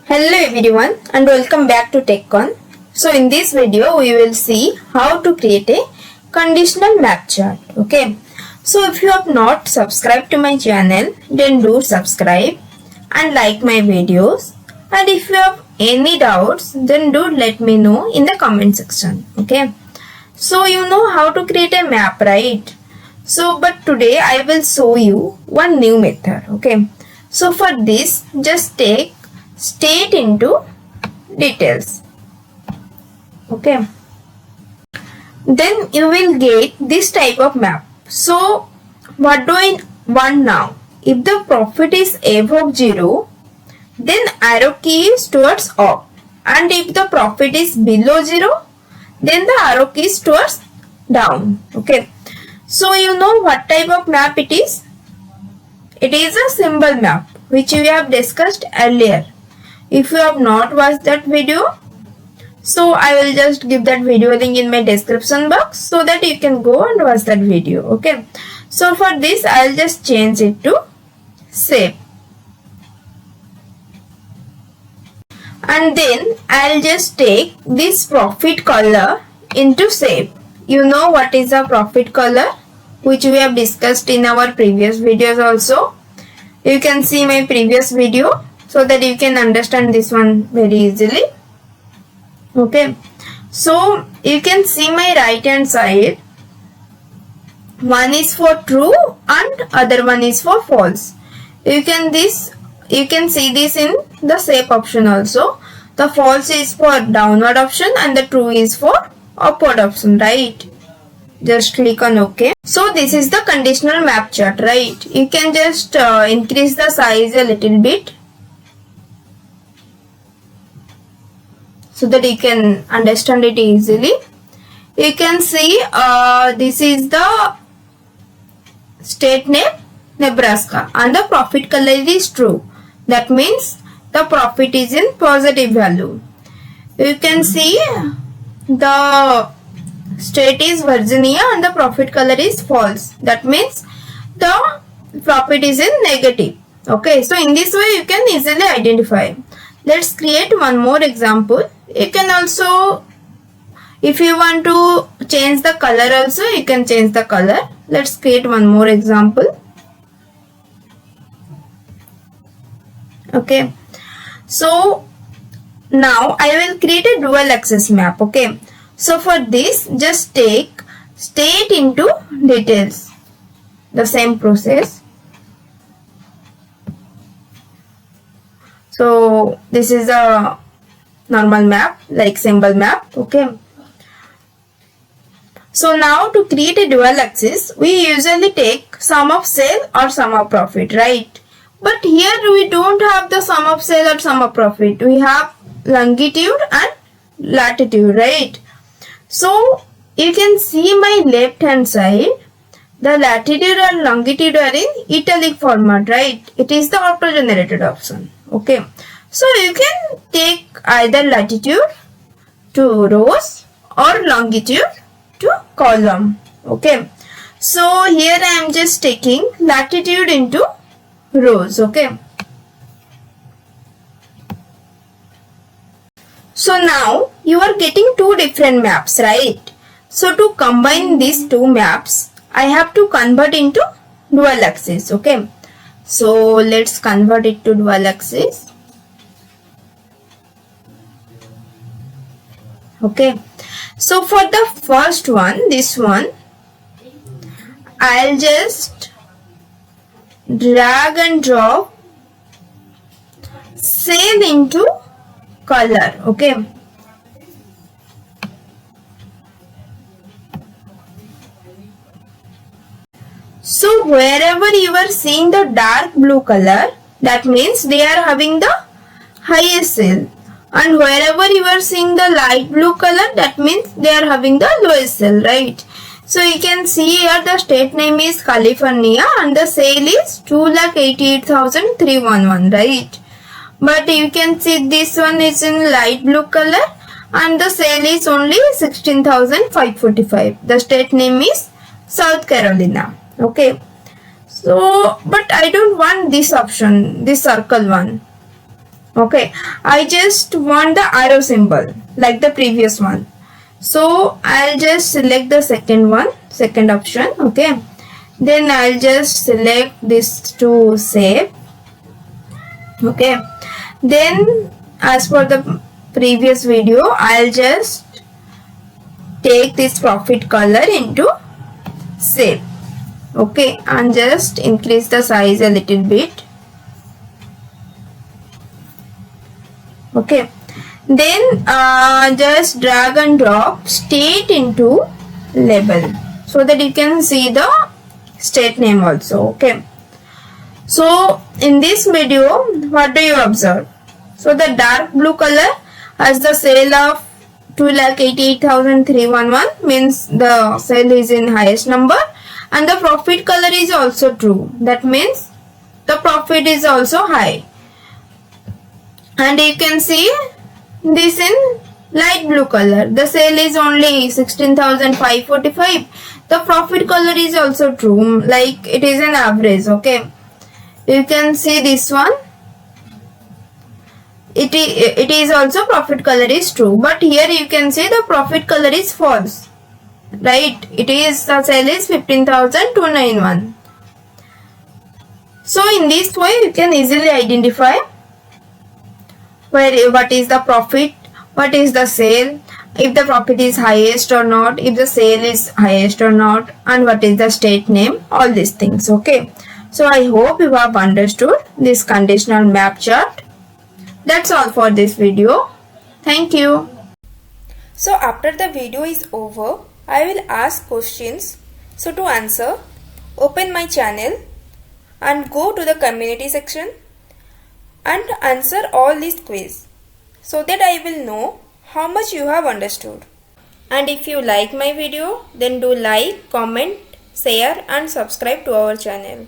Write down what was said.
Hello everyone and welcome back to Conn. So in this video we will see how to create a conditional map chart. Okay. So if you have not subscribed to my channel, then do subscribe and like my videos. And if you have any doubts, then do let me know in the comment section. Okay. So you know how to create a map, right? So but today I will show you one new method. Okay. So for this, just take state into details. Okay, then you will get this type of map. So what do I want now? If the profit is above 0, then arrow key is towards up, and if the profit is below 0, then the arrow key is towards down. Okay, so you know what type of map it is? It is a symbol map which we have discussed earlier. If you have not watched that video, so I will just give that video link in my description box so that you can go and watch that video. Okay. So for this, I'll just change it to shape. And then I'll just take this profit color into shape. You know what is a profit color, which we have discussed in our previous videos also. You can see my previous video so that you can understand this one very easily. Okay, so you can see my right hand side. One is for true and other one is for false. You can see this in the shape option also. The false is for downward option and the true is for upward option, right? Just click on OK. So this is the conditional map chart, right? You can just increase the size a little bit so that you can understand it easily. You can see this is the state name Nebraska and the profit color is true. That means the profit is in positive value. You can see the state is Virginia and the profit color is false. That means the profit is in negative. Okay, so in this way you can easily identify. Let's create one more example. You can also, if you want to change the color also, you can change the color. Let's create one more example. Okay, so now I will create a dual axis map. Okay, so for this, just take state into details. The same process. So this is a normal map, like symbol map. Okay, so now to create a dual axis, we usually take sum of sale or sum of profit, right? But here we don't have the sum of sale or sum of profit. We have longitude and latitude, right? So you can see my left hand side, the latitude and longitude are in italic format, right? It is the auto generated option. Okay, so you can take either latitude to rows or longitude to column. Okay, so here I am just taking latitude into rows. Okay, so now you are getting two different maps, right? So to combine these two maps, I have to convert into dual axis. Okay, so let's convert it to dual axis. Okay, so for the first one, this one, I'll just drag and drop sale into color. Okay, so wherever you are seeing the dark blue color, that means they are having the highest sale, and wherever you are seeing the light blue color, that means they are having the lowest sale, right? So you can see here the state name is California and the sale is 2,88,311, right? But you can see this one is in light blue color and the sale is only 16,545. The state name is South Carolina. Okay, so but I don't want this option, this circle one. Okay, I just want the arrow symbol like the previous one. So I'll just select the second option. Okay, then I'll just select this to save. Okay, then as for the previous video, I'll just take this profit color into save. Okay, and just increase the size a little bit. Okay, then just drag and drop state into label so that you can see the state name also. Okay, so in this video, what do you observe? So the dark blue color has the sale of 2,88,311, means the sale is in highest number, and the profit color is also true. That means the profit is also high. And you can see this in light blue color. The sale is only 16,545. The profit color is also true, like it is an average. Okay, you can see this one. It is also profit color is true, but here you can see the profit color is false. Right? It is the sale is 15,291. So in this way you can easily identify what is the profit, what is the sale, if the profit is highest or not, if the sale is highest or not, and what is the state name, all these things. Okay, so I hope you have understood this conditional map chart. That's all for this video. Thank you. So after the video is over, I will ask questions. So to answer, open my channel and go to the community section and answer all these quiz so that I will know how much you have understood. And if you like my video, then do like, comment, share and subscribe to our channel.